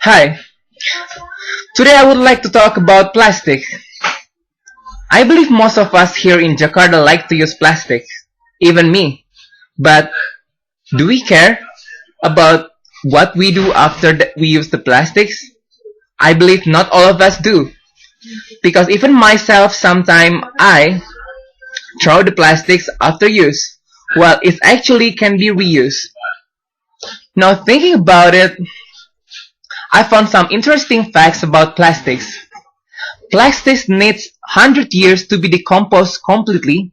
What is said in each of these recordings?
Hi, today I would like to talk about plastic. I believe most of us here in Jakarta like to use plastic, even me. But do we care about what we do after we use the plastics? I believe not all of us do. Because even myself, sometimes I throw the plastics after use, while it actually can be reused. Now thinking about it, I found some interesting facts about plastics. Plastics needs 100 years to be decomposed completely,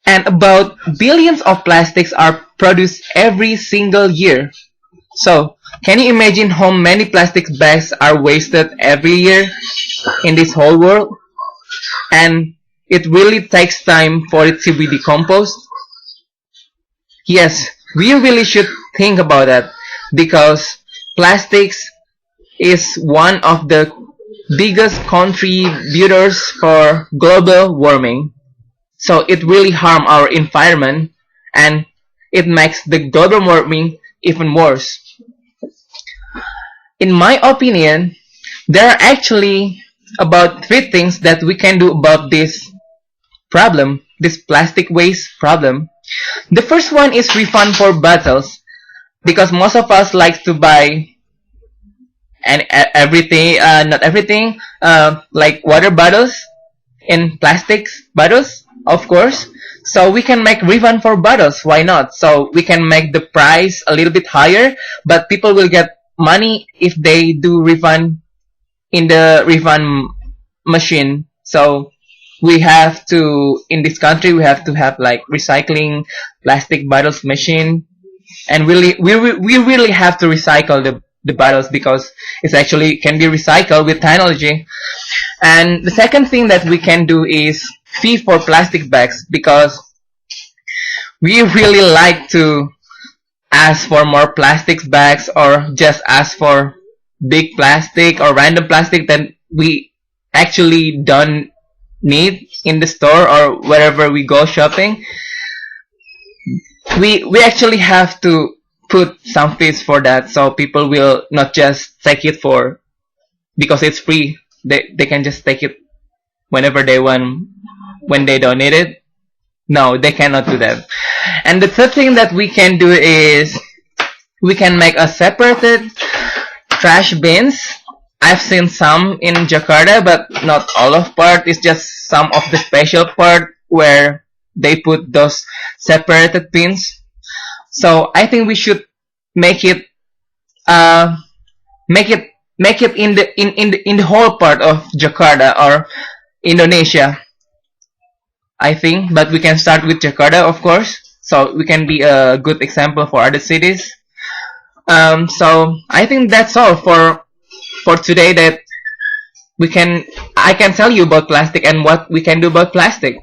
and about billions of plastics are produced every single year. So, can you imagine how many plastic bags are wasted every year in this whole world? And it really takes time for it to be decomposed? Yes, we really should think about that because plastics is one of the biggest contributors for global warming. So it really harm our environment and it makes the global warming even worse. In my opinion, there are actually about three things that we can do about this problem, this plastic waste problem. The first one is refund for bottles because most of us like to buy and everything, not everything, like water bottles in plastic bottles, of course. So we can make refund for bottles. Why not? So we can make the price a little bit higher, but people will get money if they do refund in the refund machine. So we have to, in this country, we have to have like recycling plastic bottles machine, and we really have to recycle the bottles because it's actually can be recycled with technology. And the second thing that we can do is fee for plastic bags because we really like to ask for more plastic bags or just ask for big plastic or random plastic that we actually don't need in the store or wherever we go shopping. We actually have to put some fees for that so people will not just take it for because it's free. They can just take it whenever they want when they don't need it. No, they cannot do that. And the third thing that we can do is we can make a separated trash bins. I've seen some in Jakarta, but not all of part. It's just some of the special part where they put those separated bins. So I think we should make it uh make it in the whole part of Jakarta or Indonesia, I think. But we can start with Jakarta, of course, so we can be a good example for other cities. So I think that's all for today. That I can tell you about plastic and what we can do about plastic.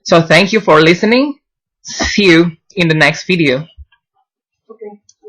So thank you for listening. See you in the next video.